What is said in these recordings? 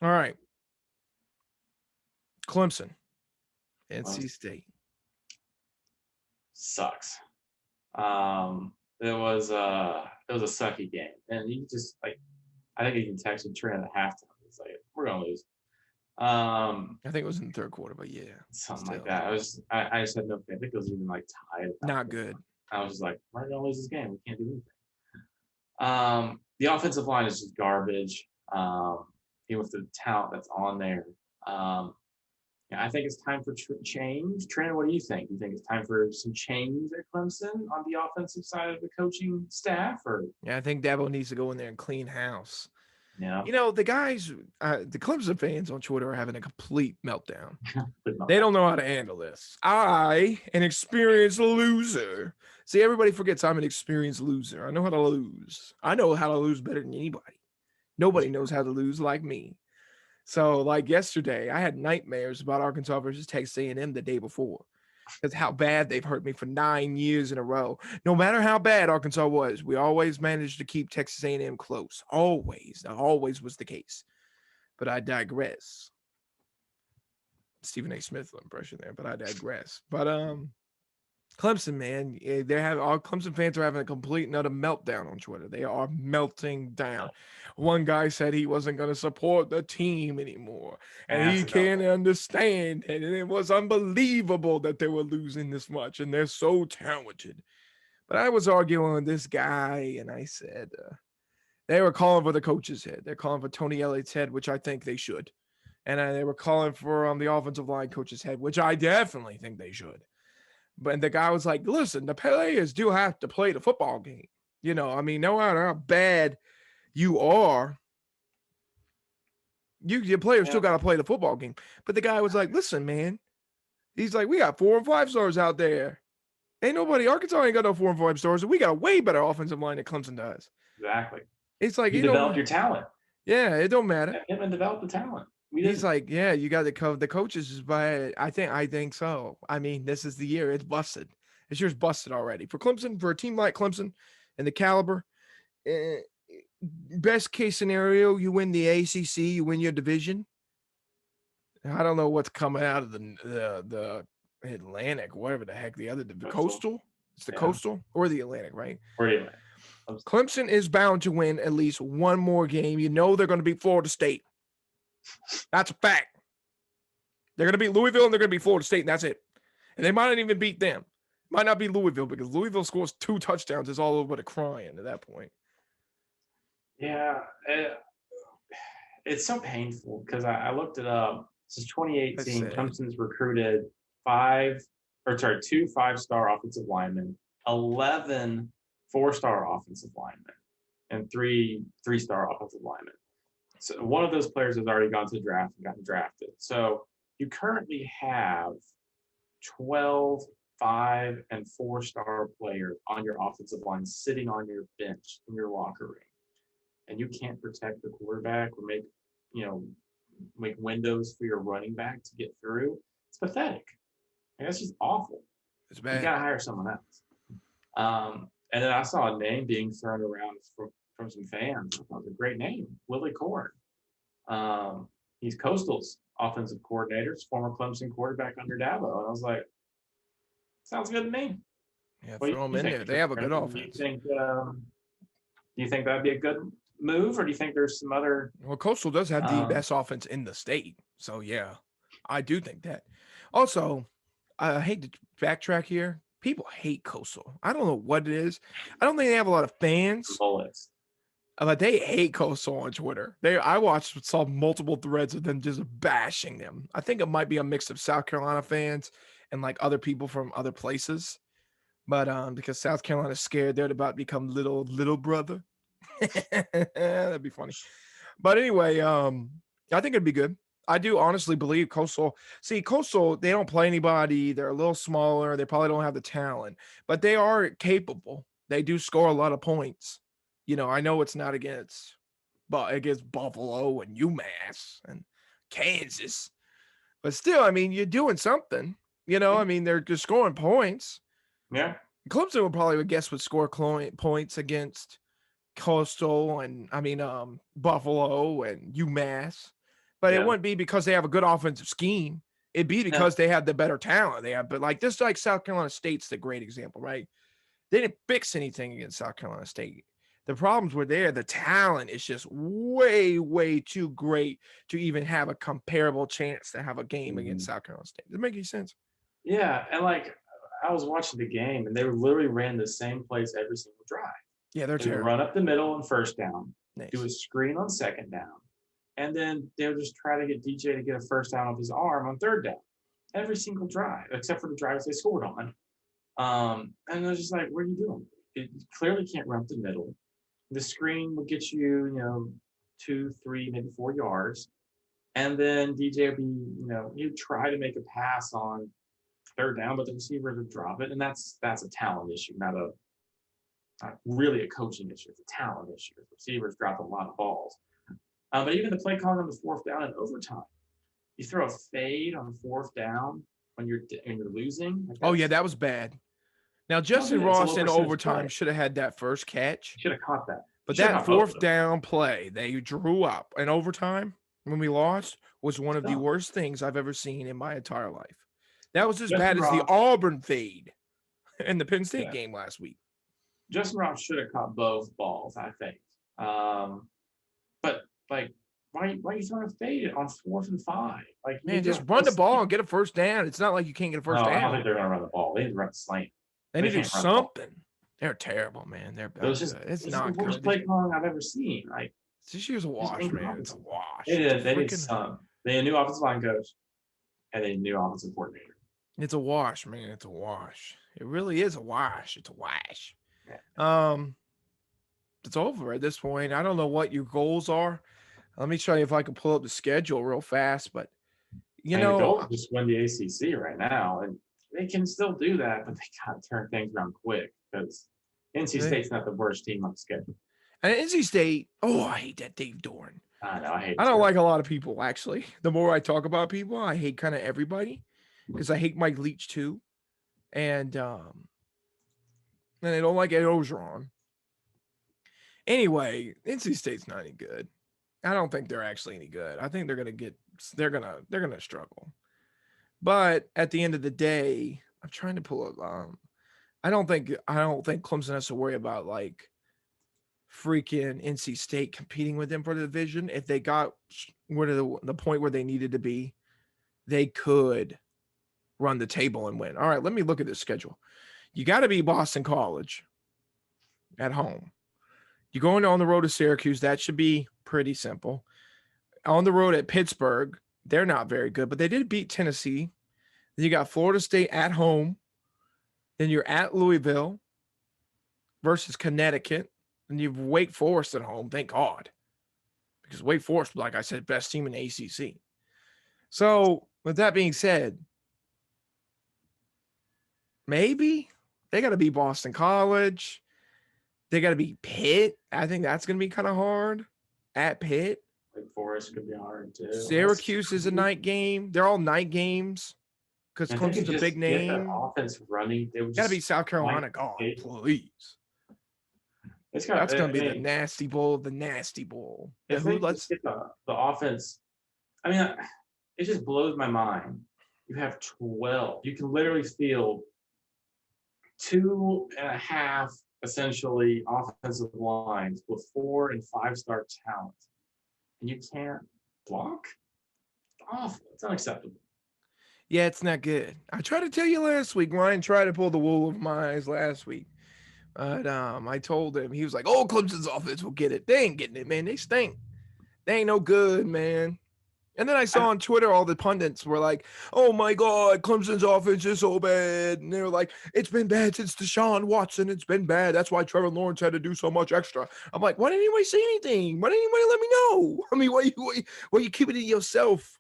All right. Clemson, Well, NC State. sucks. It was a sucky game, and you just like I think you can texted Trent at halftime. It's like we're gonna lose. Um, I think it was in the third quarter, but yeah, Something like still that. I just had no. I think it was even like tied at that not point. good. I was just like, we're gonna lose this game. We can't do anything. The offensive line is just garbage. Even with the talent that's on there. Um, yeah, I think it's time for change. Trennon, what do you think? You think it's time for some change at Clemson on the offensive side of the coaching staff, or Yeah, I think Dabo needs to go in there and clean house. you know, You know, the guys, the Clemson fans on Twitter are having a complete meltdown. put them They down? don't know how to handle this. I, an experienced loser. See, everybody forgets I'm an experienced loser. I know how to lose. I know how to lose better than anybody. Nobody knows how to lose like me. So, like yesterday, I had nightmares about Arkansas versus Texas A&M the day before. Because how bad they've hurt me for 9 years in a row. No matter how bad Arkansas was, we always managed to keep Texas A&M close. Always, that always was the case. But I digress. Stephen A. Smith impression there, but I digress. But Clemson, man, they're having all Clemson fans are having a complete and utter meltdown on Twitter. They are melting down. One guy said he wasn't going to support the team anymore, and That's he enough. can't understand it. And it was unbelievable that they were losing this much, and they're so talented. But I was arguing with this guy, and I said they were calling for the coach's head. They're calling for Tony Elliott's head, which I think they should. And they were calling for the offensive line coach's head, which I definitely think they should. But the guy was like, listen, the players do have to play the football game. You know, I mean, no matter how bad you are, your players Yeah, still got to play the football game. But the guy was like, listen, man, he's like, we got 4 and 5 stars out there. Ain't nobody, Arkansas ain't got no 4 and 5 stars. And we got a way better offensive line than Clemson does. exactly. It's like, You develop you your talent. yeah, it don't matter. Get him and develop the talent. We He's didn't. like, yeah, you got to cover the coaches is by I think so. I mean, this is the year. It's busted. This year's busted already. For Clemson, for a team like Clemson and the caliber, eh, best case scenario, you win the ACC, you win your division. I don't know what's coming out of the Atlantic, whatever the heck the Coastal. coastal. It's the Yeah. coastal or the Atlantic, right? Where do you land? Clemson is bound to win at least one more game. You know they're going to beat Florida State. That's a fact. They're going to beat Louisville and they're going to beat Florida State, and that's it. And they might not even beat them. Might not be Louisville because Louisville scores 2 touchdowns. It's all over the crying at that point. Yeah, it's so painful because I looked it up. Since That's 2018, sad. Clemson's recruited five, or sorry, two five-star offensive linemen, 11 four-star offensive linemen, and three-star offensive linemen. So one of those players has already gone to the draft and gotten drafted. So you currently have 12 and four-star players on your offensive line sitting on your bench in your locker room, and you can't protect the quarterback or you know make windows for your running back to get through. It's pathetic. Like, that's just awful. It's You bad. got to hire someone else. And then I saw a name being thrown around from some fans. That was a great name, Willie Corn. He's Coastal's offensive coordinator, former Clemson quarterback under Dabo. And I was like, sounds good to me. Yeah, What do throw them you in think? there. They have a good Do you offense. think that'd be a good move, or do you think there's some other? Well, Coastal does have the Um, best offense in the state. So, yeah, I do think that. Also, I hate to backtrack here. People hate Coastal. I don't know what it is. I don't think they have a lot of fans, bullets. but they hate Coastal on Twitter. Saw multiple threads of them just bashing them. I think it might be a mix of South Carolina fans and like other people from other places. But because South Carolina's scared they're about to become little brother. That'd be funny. But anyway, I think it'd be good. I do honestly believe Coastal. See, Coastal, they don't play anybody. They're a little smaller. They probably don't have the talent, but they are capable. They do score a lot of points. You know, I know it's not but against Buffalo and UMass and Kansas, but still, I mean, you're doing something. You know, Yeah, I mean, they're just scoring points. yeah. Clemson would guess would score points against Coastal and Buffalo and UMass. but it Yeah. wouldn't be because they have a good offensive scheme. It'd be Yeah. because they have the better talent they have. But like this, like South Carolina State's the great example, right? They didn't fix anything against South Carolina State. The problems were there. The talent is just way, way too great to even have a comparable chance to have a game against South Carolina State. Does it make any sense? Yeah, and like I was watching the game, and they literally ran the same plays every single drive. Yeah, they're They would terrible. run up the middle on first down, do a Nice. screen on second down, and then they would just try to get DJ to get a first down off his arm on third down. Every single drive, except for the drives they scored on. And I was just like, what are you doing? You clearly can't run up the middle. The screen will get you, 2, 3, maybe 4 yards. And then DJ would be, he'd try to make a pass on third down, but the receiver would drop it. And that's a talent issue, not really a coaching issue. It's a talent issue. The receivers drop a lot of balls. But even the play calling on the fourth down in overtime, you throw a fade on fourth down when you're losing. Oh yeah, that was bad. Now Justin Ross in overtime should have had that first catch. Should have caught that. But that fourth down play they drew up in overtime when we lost was one of the worst things I've ever seen in my entire life. That was as bad as the Auburn fade in the Penn State game last week. Justin Ross should have caught both balls, I think. But like, why are you throwing a fade on 4th and 5? Like, man, just run the ball and get a first down. It's not like you can't get a first down. I don't think they're gonna run the ball. They need to run the slant. They need to do something. They're terrible, man. They're bad. It's not the worst play calling I've ever seen. Like, this year's a wash, man. It's a wash. They did some. They had a new offensive line coach and a new offensive coordinator. It's a wash, man. It's a wash. It really is a wash. It's a wash. Yeah. It's over at this point. I don't know what your goals are. Let me show you if I can pull up the schedule real fast. But the goal is just win the ACC right now, and they can still do that, but they gotta turn things around quick because NC State's not the worst team on the schedule. And NC State, I hate that Dave Doran. I know. I don't like a lot of people, actually. The more I talk about people, I hate kind of everybody because I hate Mike Leach too. And I don't like Ed Ogeron. Anyway, NC State's not any good. I don't think they're actually any good. I think they're gonna struggle. But at the end of the day, I'm trying to pull up. I don't think Clemson has to worry about like freaking NC State competing with them for the division. If they got to the point where they needed to be, they could run the table and win. All right, let me look at this schedule. You got to beat Boston College at home. You're going on the road to Syracuse. That should be pretty simple. On the road at Pittsburgh, they're not very good, but they did beat Tennessee. Then you got Florida State at home. Then you're at Louisville versus Connecticut. And you've Wake Forest at home. Thank God. Because Wake Forest, like I said, best team in the ACC. So with that being said, maybe they got to beat Boston College. They got to beat Pitt. I think that's going to be kind of hard at Pitt. Wake Forest could be hard too. Syracuse is a night game. They're all night games because Clemson's a big name. Get that offense running. They got to beat South Carolina. God, please. That's going to be the nasty bowl. The nasty bowl. If they just get the offense, I mean, it just blows my mind. You have 12. You can literally field 2.5 essentially offensive lines with 4 and 5-star talent, and you can't block. It's awful. It's unacceptable. Yeah, it's not good. I tried to tell you last week. Ryan tried to pull the wool over my eyes last week. But I told him, he was like, Clemson's offense will get it. They ain't getting it, man. They stink. They ain't no good, man. And then I saw on Twitter, all the pundits were like, oh my God, Clemson's offense is so bad. And they were like, it's been bad since Deshaun Watson. It's been bad. That's why Trevor Lawrence had to do so much extra. I'm like, why didn't anybody say anything? Why didn't anybody let me know? I mean, why you keep it to yourself?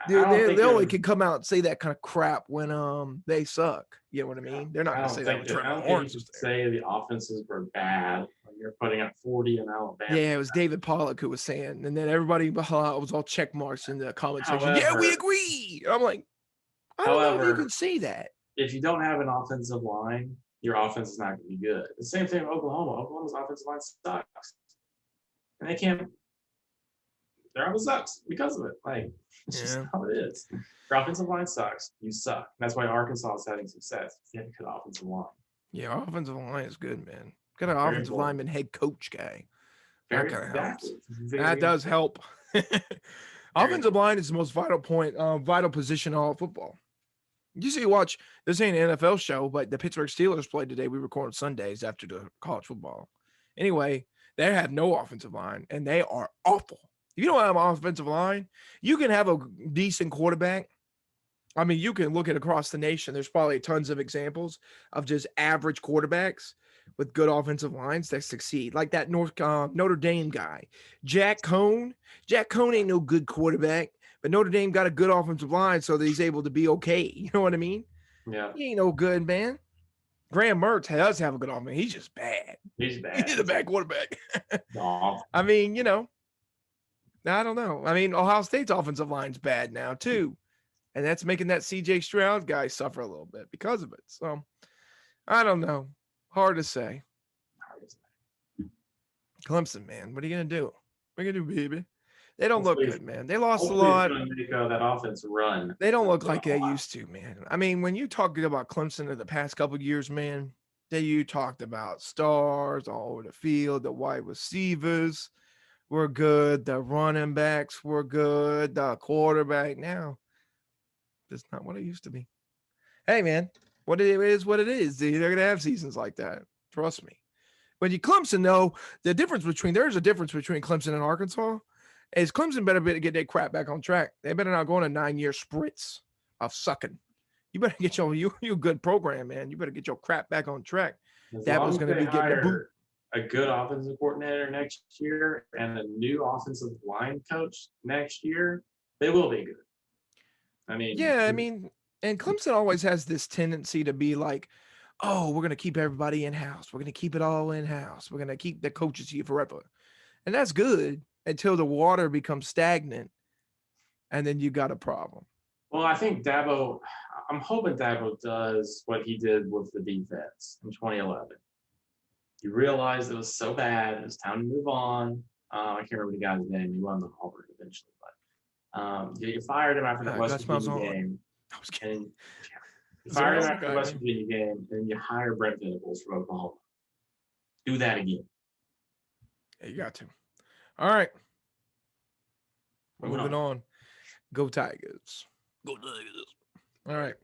They only can come out and say that kind of crap when they suck. You know what I mean? They're not going to say that when Trevor Lawrence was there. Say the offenses were bad when you're putting up 40 in Alabama. Yeah, it was David Pollock who was saying, and then everybody was all check marks in the comment section. Yeah, we agree. And I'm like, I don't know if you can say that. If you don't have an offensive line, your offense is not going to be good. The same thing with Oklahoma. Oklahoma's offensive line sucks, and they can't. their offense sucks because of it. Like, it's just how it is. Your offensive line sucks. You suck. That's why Arkansas is having success. You have a good offensive line. Yeah, our offensive line is good, man. Got an Very offensive important. lineman head coach guy. That Very kind of helps. exactly. That does help. Offensive line is the most vital position in all of football. You see, watch, this ain't an NFL show, but the Pittsburgh Steelers played today. We record Sundays after the college football. Anyway, they have no offensive line, and they are awful. If you don't have an offensive line, you can have a decent quarterback. I mean, you can look at across the nation. There's probably tons of examples of just average quarterbacks with good offensive lines that succeed, like that Notre Dame guy, Jack Cohn. Jack Cohn ain't no good quarterback, but Notre Dame got a good offensive line so that he's able to be okay. You know what I mean? Yeah. He ain't no good, man. Graham Mertz does have a good offense. He's just bad. He's bad. He's a bad quarterback. No. I mean, you know, I don't know. I mean, Ohio State's offensive line's bad now, too. And that's making that CJ Stroud guy suffer a little bit because of it. So, I don't know. Hard to say. Clemson, man. What are you going to do? What are you going to do, baby? They don't look good, man. They lost a lot. It's going to make that offense run. They don't look like they used to, man. I mean, when you talked about Clemson in the past couple of years, man, that you talked about stars all over the field, the wide receivers were good, the running backs were good, the quarterback now, that's not what it used to be. Hey, man, what it is, what it is. They're going to have seasons like that. Trust me. When you Clemson, though, there's a difference between Clemson and Arkansas. Is Clemson better get their crap back on track. They better not go on a 9-year spritz of sucking. You better get you a good program, man. You better get your crap back on track. That was going to be getting the boot. A good offensive coordinator next year and a new offensive line coach next year, they will be good. I mean, and Clemson always has this tendency to be like, oh, we're going to keep everybody in-house. We're going to keep it all in-house. We're going to keep the coaches here forever. And that's good until the water becomes stagnant, and then you got a problem. Well, I think I'm hoping Dabo does what he did with the defense in 2011. He realized it was so bad, it was time to move on. I can't remember the guy's name. He won the Auburn eventually, but you fired him after the West Virginia game. I was kidding. You fired him after the West Virginia game, and you hire Brent Venables from Oklahoma. Do that again. Yeah, you got to. All right. Moving on. Go Tigers. Go Tigers. All right.